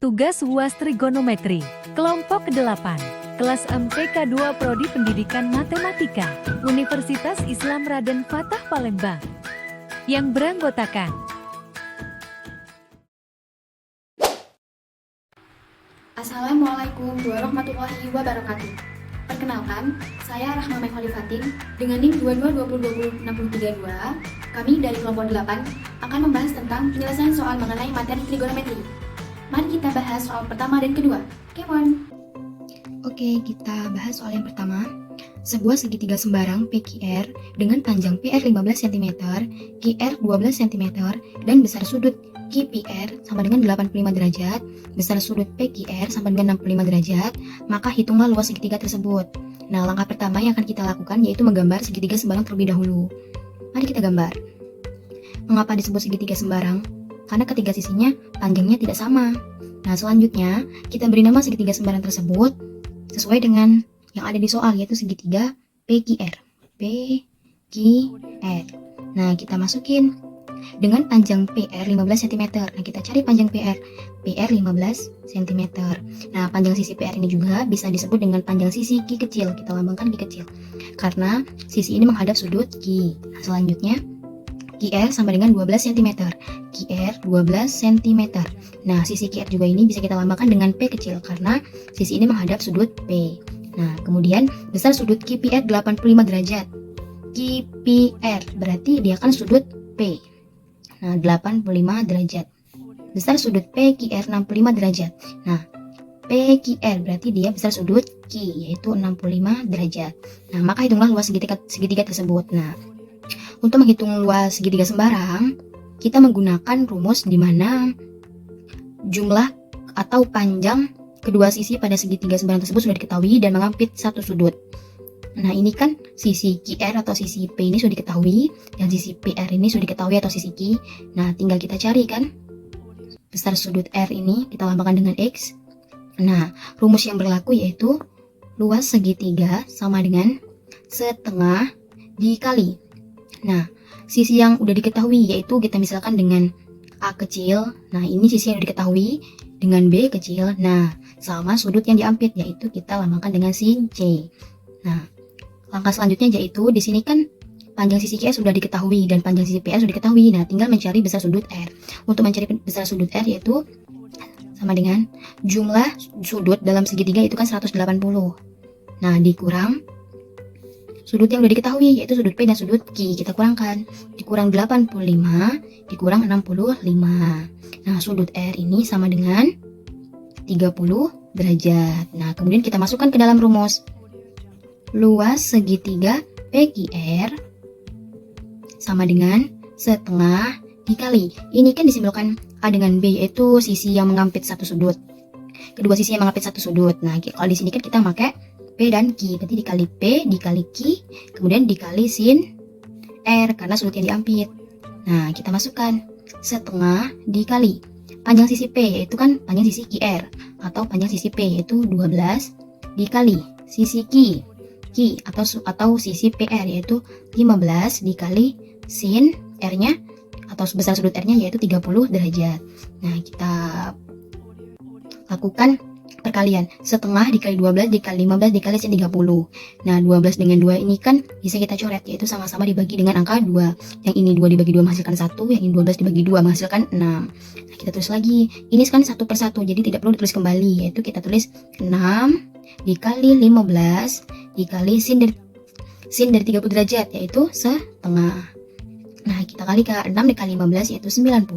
Tugas UAS Trigonometri, kelompok ke-8, kelas MTK 2 Prodi Pendidikan Matematika, Universitas Islam Raden Fatah Palembang, yang beranggotakan Assalamualaikum warahmatullahi wabarakatuh. Perkenalkan, saya Rahma Mai Khalifatin dengan NIM 2220206332. Kami dari kelompok 8 akan membahas tentang penyelesaian soal mengenai materi trigonometri. Mari kita bahas soal pertama dan kedua. Come on. Oke, kita bahas soal yang pertama. Sebuah segitiga sembarang PQR dengan panjang PR 15 cm, QR 12 cm, dan besar sudut QPR sama dengan 85 derajat, besar sudut PQR sama dengan 65 derajat, maka hitunglah luas segitiga tersebut. Nah, langkah pertama yang akan kita lakukan yaitu menggambar segitiga sembarang terlebih dahulu. Mari kita gambar. Mengapa disebut segitiga sembarang? Karena ketiga sisinya panjangnya tidak sama. Nah, selanjutnya kita beri nama segitiga sembarang tersebut sesuai dengan yang ada di soal, yaitu segitiga PQR. PQR. Nah, kita masukin dengan panjang PR 15 cm. Nah, kita cari panjang PR. PR 15 cm. Nah, panjang sisi PR ini juga bisa disebut dengan panjang sisi Q kecil. Kita lambangkan Q kecil. Karena sisi ini menghadap sudut Q. Nah, selanjutnya QR sama dengan 12 cm. QR 12 cm. Nah, sisi QR juga ini bisa kita lambangkan dengan P kecil karena sisi ini menghadap sudut P. Nah, kemudian besar sudut QPR 85 derajat. QPR berarti dia kan sudut P. Nah, 85 derajat. Besar sudut PQR 65 derajat. Nah, PQR berarti dia besar sudut Q, yaitu 65 derajat. Nah, maka hitunglah luas segitiga tersebut. Nah, untuk menghitung luas segitiga sembarang, kita menggunakan rumus di mana jumlah atau panjang kedua sisi pada segitiga sembarang tersebut sudah diketahui dan mengampit satu sudut. Nah, ini kan sisi QR atau sisi P ini sudah diketahui dan sisi PR ini sudah diketahui atau sisi Q. Nah, tinggal kita cari kan besar sudut R ini kita lambangkan dengan X. Nah, rumus yang berlaku yaitu luas segitiga sama dengan setengah dikali. Nah, sisi yang udah diketahui yaitu kita misalkan dengan A kecil. Nah, ini sisi yang udah diketahui dengan B kecil. Nah, sama sudut yang diampit yaitu kita lambangkan dengan sin C. Nah, langkah selanjutnya yaitu di sini kan panjang sisi QR sudah diketahui dan panjang sisi PR sudah diketahui. Nah, tinggal mencari besar sudut R. Untuk mencari besar sudut R yaitu sama dengan jumlah sudut dalam segitiga itu kan 180. Nah, dikurang sudut yang udah diketahui yaitu sudut P dan sudut Q. Kita kurangkan. Dikurang 85 dikurang 65. Nah, sudut R ini sama dengan 30 derajat. Nah, kemudian kita masukkan ke dalam rumus. Luas segitiga PQR sama dengan setengah dikali. Ini kan disimbolkan A dengan B yaitu sisi yang mengampit satu sudut. Kedua sisi yang mengampit satu sudut. Nah, kalau di sini kan kita pakai P dan Q, berarti dikali P dikali Q, kemudian dikali sin R karena sudut yang diampit. Nah, kita masukkan setengah dikali panjang sisi P yaitu kan panjang sisi QR atau panjang sisi P yaitu 12 dikali sisi Q atau sisi PR yaitu 15 dikali sin R-nya atau besar sudut R-nya yaitu 30 derajat. Nah, kita lakukan perkalian. Setengah dikali 12 dikali 15 dikali sin 30. Nah, 12 dengan 2 ini kan bisa kita coret yaitu sama-sama dibagi dengan angka 2. Yang ini 2 dibagi 2 menghasilkan 1, yang ini 12 dibagi 2 menghasilkan 6. Nah, kita tulis lagi. Ini kan satu per satu, jadi tidak perlu ditulis kembali, yaitu kita tulis 6 dikali 15 dikali sin dari 30 derajat yaitu setengah. Nah, kita kalikan 6 dikali 15 yaitu 90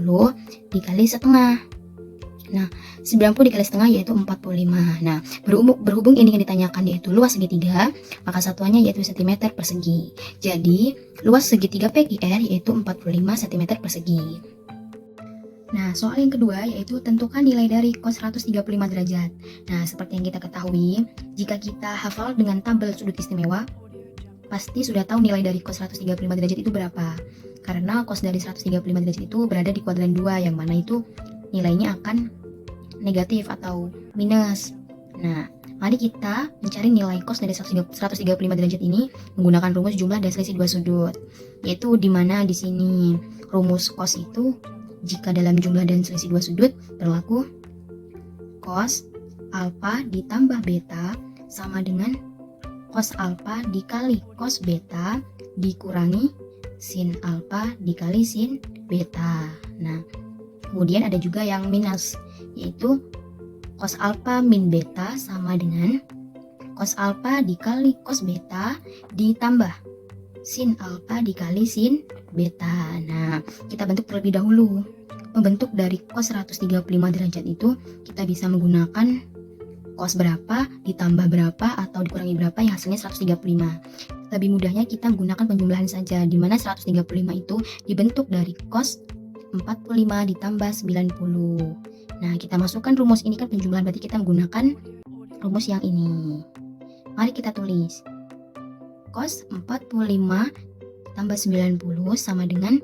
dikali setengah. Nah, 90 dikali setengah yaitu 45. Nah, berhubung ini yang ditanyakan yaitu luas segitiga, maka satuannya yaitu cm persegi. Jadi, luas segitiga PQR yaitu 45 cm persegi. Nah, soal yang kedua yaitu tentukan nilai dari cos 135 derajat. Nah, seperti yang kita ketahui, jika kita hafal dengan tabel sudut istimewa, pasti sudah tahu nilai dari cos 135 derajat itu berapa. Karena cos dari 135 derajat itu berada di kuadran 2, yang mana itu nilainya akan negatif atau minus. Nah, mari kita mencari nilai cos dari 135 derajat ini menggunakan rumus jumlah dan selisih dua sudut. Yaitu di mana di sini rumus cos itu jika dalam jumlah dan selisih dua sudut berlaku cos alfa ditambah beta sama dengan cos alfa dikali cos beta dikurangi sin alfa dikali sin beta. Nah, kemudian ada juga yang minus, yaitu cos alfa min beta sama dengan cos alfa dikali cos beta ditambah sin alfa dikali sin beta. Nah, kita bentuk terlebih dahulu. Membentuk dari cos 135 derajat itu kita bisa menggunakan cos berapa ditambah berapa atau dikurangi berapa yang hasilnya 135. Lebih mudahnya kita gunakan penjumlahan saja, di mana 135 itu dibentuk dari cos 45 ditambah 90. Nah, kita masukkan rumus ini, kan penjumlahan, berarti kita menggunakan rumus yang ini. Mari kita tulis. Cos 45 tambah 90 sama dengan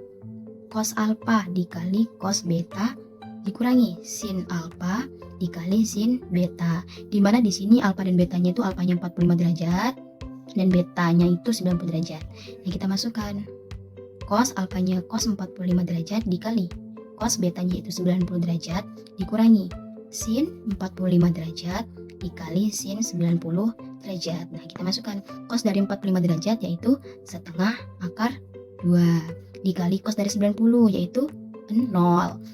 cos alfa dikali cos beta dikurangi sin alfa dikali sin beta. Dimana di sini alfa dan betanya itu alfanya 45 derajat dan betanya itu 90 derajat. Nah, kita masukkan cos alfanya cos 45 derajat dikali cos betanya itu 90 derajat dikurangi sin 45 derajat dikali sin 90 derajat. Nah, kita masukkan cos dari 45 derajat yaitu setengah akar 2 dikali cos dari 90 yaitu 0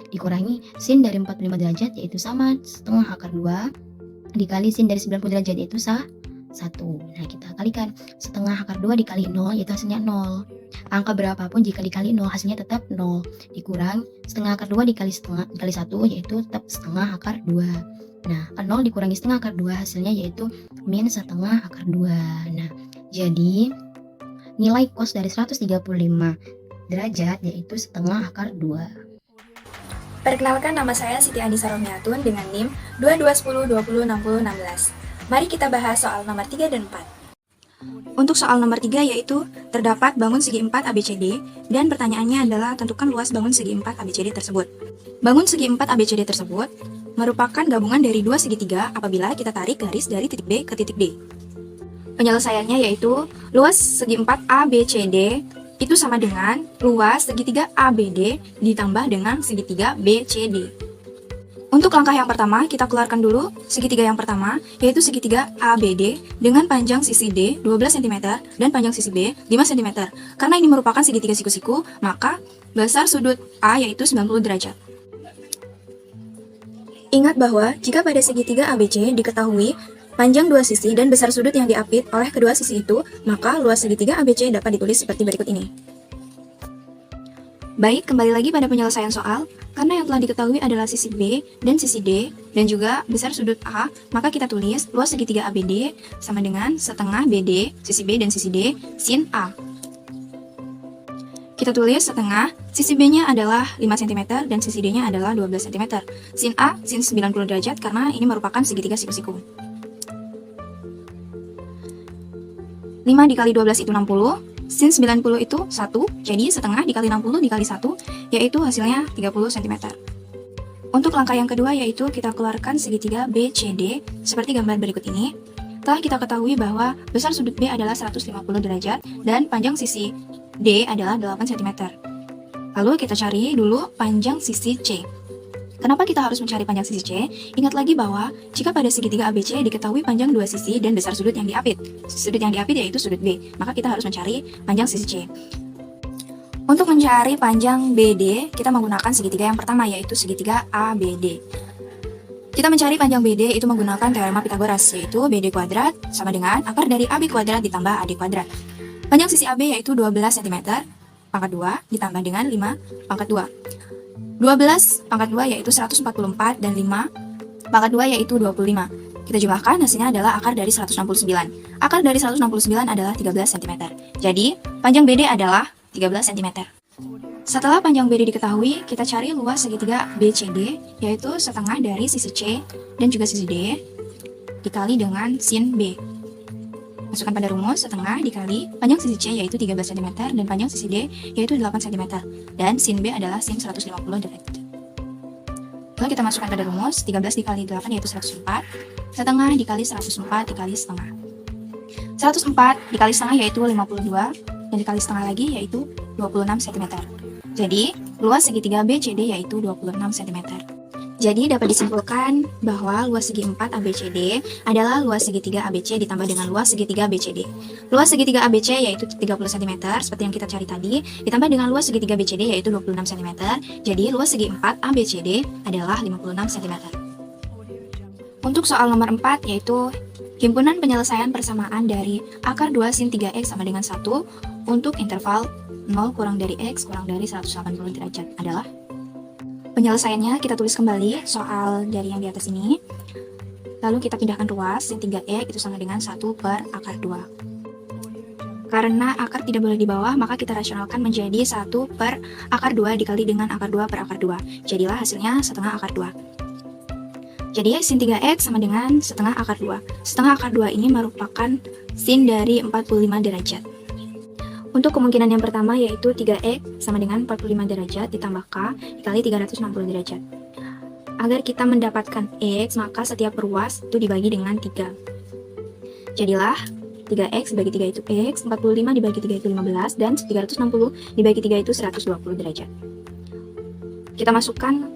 dikurangi sin dari 45 derajat yaitu sama setengah akar 2 dikali sin dari 90 derajat yaitu 1. Nah, kita kalikan setengah akar 2 dikali 0 yaitu hasilnya 0. Angka berapapun jika dikali 0 hasilnya tetap 0 dikurang setengah akar 2 dikali 1 yaitu tetap setengah akar 2. Nah, 0 dikurangi setengah akar 2 hasilnya yaitu min setengah akar 2. Nah, jadi nilai cos dari 135 derajat yaitu setengah akar 2. Perkenalkan, nama saya Siti Andisa Romiatun dengan NIM 2210206016. Mari kita bahas soal nomor 3 dan 4. Untuk soal nomor 3 yaitu terdapat bangun segi 4 ABCD dan pertanyaannya adalah tentukan luas bangun segi 4 ABCD tersebut. Bangun segi 4 ABCD tersebut merupakan gabungan dari dua segitiga apabila kita tarik garis dari titik B ke titik D. Penyelesaiannya yaitu luas segi 4 ABCD itu sama dengan luas segitiga ABD ditambah dengan segitiga BCD. Untuk langkah yang pertama, kita keluarkan dulu segitiga yang pertama, yaitu segitiga ABD dengan panjang sisi D 12 cm dan panjang sisi B 5 cm. Karena ini merupakan segitiga siku-siku, maka besar sudut A yaitu 90 derajat. Ingat bahwa jika pada segitiga ABC diketahui panjang dua sisi dan besar sudut yang diapit oleh kedua sisi itu, maka luas segitiga ABC dapat ditulis seperti berikut ini. Baik, kembali lagi pada penyelesaian soal. Karena yang telah diketahui adalah sisi B dan sisi D, dan juga besar sudut A, maka kita tulis luas segitiga ABD sama dengan setengah BD, sisi B dan sisi D, sin A. Kita tulis setengah, sisi B-nya adalah 5 cm dan sisi D-nya adalah 12 cm. Sin A, sin 90 derajat karena ini merupakan segitiga siku-siku. 5 dikali 12 itu 60, sin 90 itu 1, jadi setengah dikali 60 dikali 1, yaitu hasilnya 30 cm. Untuk langkah yang kedua yaitu kita keluarkan segitiga BCD seperti gambar berikut ini. Telah kita ketahui bahwa besar sudut B adalah 150 derajat dan panjang sisi D adalah 8 cm. Lalu kita cari dulu panjang sisi C. Kenapa kita harus mencari panjang sisi C? Ingat lagi bahwa jika pada segitiga ABC diketahui panjang dua sisi dan besar sudut yang diapit. Sudut yang diapit yaitu sudut B, maka kita harus mencari panjang sisi C. Untuk mencari panjang BD, kita menggunakan segitiga yang pertama yaitu segitiga ABD. Kita mencari panjang BD itu menggunakan teorema Pythagoras, yaitu BD kuadrat sama dengan akar dari AB kuadrat ditambah AD kuadrat. Panjang sisi AB yaitu 12 cm pangkat 2 ditambah dengan 5 pangkat 2. 12 pangkat 2 yaitu 144 dan 5 pangkat 2 yaitu 25. Kita jumlahkan, hasilnya adalah akar dari 169. Akar dari 169 adalah 13 cm. Jadi, panjang BD adalah 13 cm. Setelah panjang BD diketahui, kita cari luas segitiga BCD, yaitu setengah dari sisi C dan juga sisi D, dikali dengan sin B. Masukkan pada rumus, setengah dikali panjang sisi C yaitu 13 cm dan panjang sisi D yaitu 8 cm. Dan sin B adalah sin 150 derajat. Lalu kita masukkan pada rumus, 13 dikali 8 yaitu 104, setengah dikali 104 dikali setengah. 104 dikali setengah yaitu 52, dan dikali setengah lagi yaitu 26 cm. Jadi, luas segitiga BCD yaitu 26 cm. Jadi dapat disimpulkan bahwa luas segi 4 ABCD adalah luas segitiga ABC ditambah dengan luas segitiga BCD. Luas segitiga ABC yaitu 30 cm seperti yang kita cari tadi, ditambah dengan luas segitiga BCD yaitu 26 cm. Jadi luas segi 4 ABCD adalah 56 cm. Untuk soal nomor 4 yaitu himpunan penyelesaian persamaan dari akar 2 sin 3x sama dengan 1 untuk interval 0 kurang dari x kurang dari 180 derajat adalah. Penyelesaiannya kita tulis kembali soal dari yang di atas ini. Lalu kita pindahkan ruas, sin 3x itu sama dengan 1 per akar 2. Karena akar tidak boleh di bawah, maka kita rasionalkan menjadi 1 per akar 2 dikali dengan akar 2 per akar 2. Jadilah hasilnya setengah akar 2. Jadi sin 3x sama dengan setengah akar 2. Setengah akar 2 ini merupakan sin dari 45 derajat. Untuk kemungkinan yang pertama yaitu 3x sama dengan 45 derajat ditambah k dikali 360 derajat. Agar kita mendapatkan x, maka setiap ruas itu dibagi dengan 3. Jadilah 3x dibagi 3 itu x, 45 dibagi 3 itu 15, dan 360 dibagi 3 itu 120 derajat. Kita masukkan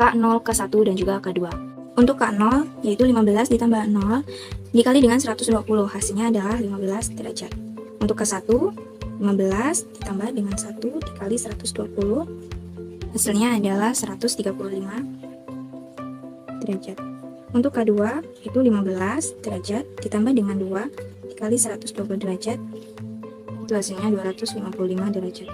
k0, k1, dan juga k2. Untuk k0 yaitu 15 ditambah 0 dikali dengan 120, hasilnya adalah 15 derajat. Untuk k1 15 ditambah dengan 1 dikali 120, hasilnya adalah 135 derajat. Untuk K2 itu 15 derajat ditambah dengan 2 dikali 120 derajat, itu hasilnya 255 derajat.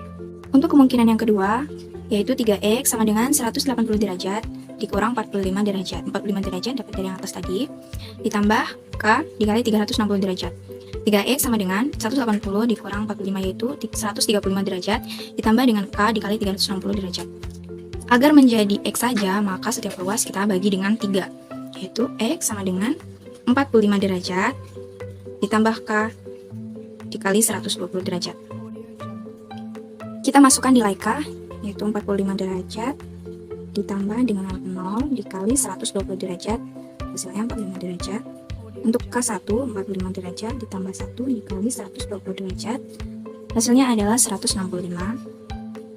Untuk kemungkinan yang kedua yaitu 3x sama dengan 180 derajat dikurang 45 derajat. 45 derajat dapat dari yang atas tadi, ditambah K dikali 360 derajat. 3x sama dengan 180 dikurang 45 yaitu 135 derajat ditambah dengan K dikali 360 derajat. Agar menjadi X saja, maka setiap ruas kita bagi dengan 3, yaitu X sama dengan 45 derajat ditambah K dikali 120 derajat. Kita masukkan nilai K, yaitu 45 derajat ditambah dengan 0 dikali 120 derajat, hasilnya 45 derajat. Untuk K1, 45 derajat ditambah 1 dikali 120 derajat, hasilnya adalah 165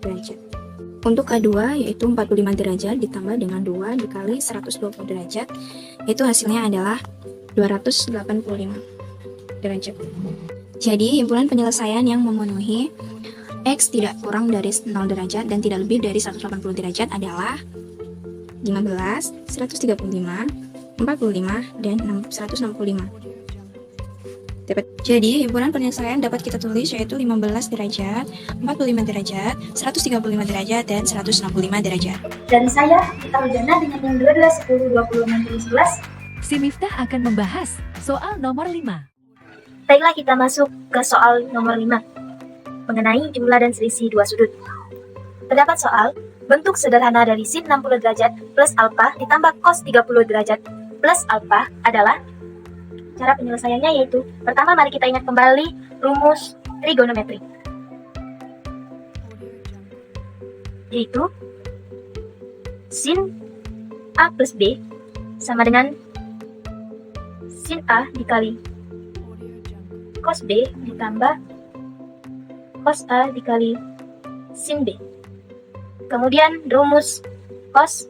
derajat. Untuk K2, yaitu 45 derajat ditambah dengan 2 dikali 120 derajat, itu hasilnya adalah 285 derajat. Jadi, himpunan penyelesaian yang memenuhi X tidak kurang dari 0 derajat dan tidak lebih dari 180 derajat adalah 15, 135, 45, dan 165. Jadi, himpunan penyelesaian dapat kita tulis yaitu 15 derajat, 45 derajat, 135 derajat, dan 165 derajat. Dan saya, Gita Ujana dengan yang 12, 10, 20, 60, 11. Si Miftah akan membahas soal nomor 5. Baiklah, kita masuk ke soal nomor 5 mengenai jumlah dan selisih dua sudut. Terdapat soal, bentuk sederhana dari sin 60 derajat plus alfa ditambah cos 30 derajat plus alfa adalah. Cara penyelesaiannya yaitu, pertama mari kita ingat kembali rumus trigonometri, yaitu sin A plus B sama dengan sin A dikali cos B ditambah cos A dikali sin B. Kemudian rumus cos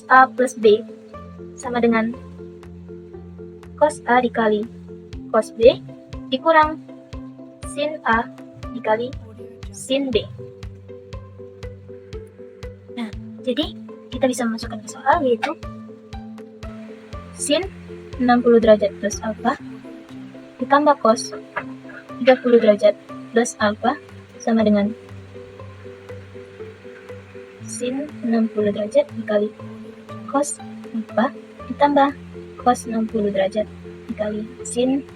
A plus B sama dengan cos A dikali cos B dikurang sin A dikali sin B. Nah, jadi kita bisa masukkan ke soal yaitu sin 60 derajat plus alfa ditambah cos 30 derajat plus alfa sama dengan sin 60 derajat dikali cos alfa ditambah cos 60 derajat dikali sin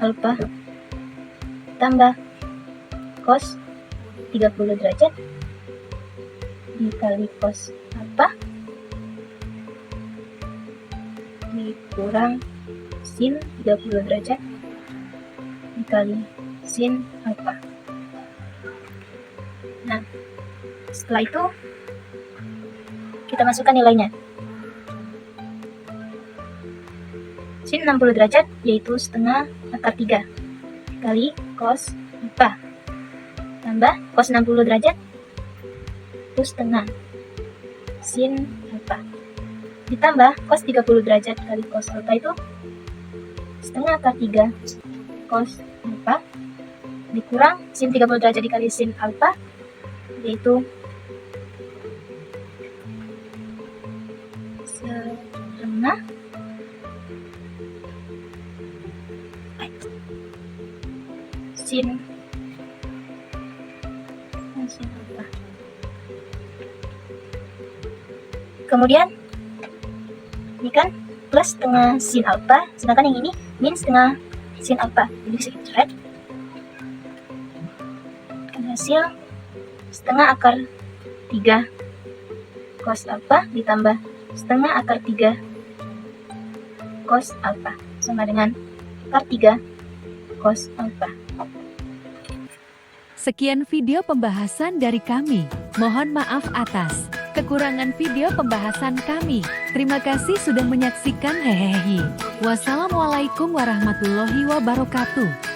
alfa tambah cos 30 derajat dikali cos alfa dikurang sin 30 derajat dikali sin alfa. Nah, setelah itu kita masukkan nilainya. Sin 60 derajat yaitu setengah akar 3 kali cos alfa tambah cos 60 derajat 1 setengah sin alfa ditambah cos 30 derajat kali cos alfa itu setengah akar 3 cos alfa dikurang sin 30 derajat dikali sin alfa, yaitu setengah sin alfa. Kemudian ini kan plus setengah sin alfa, sedangkan yang ini min setengah sin alfa. Jadi bisa kita coret. Hasil setengah akar 3 cos alfa ditambah setengah akar 3 cos alfa sama dengan akar 3 cos alfa. Sekian video pembahasan dari kami. Mohon maaf atas kekurangan video pembahasan kami. Terima kasih sudah menyaksikan. Hehehe. Wassalamualaikum warahmatullahi wabarakatuh.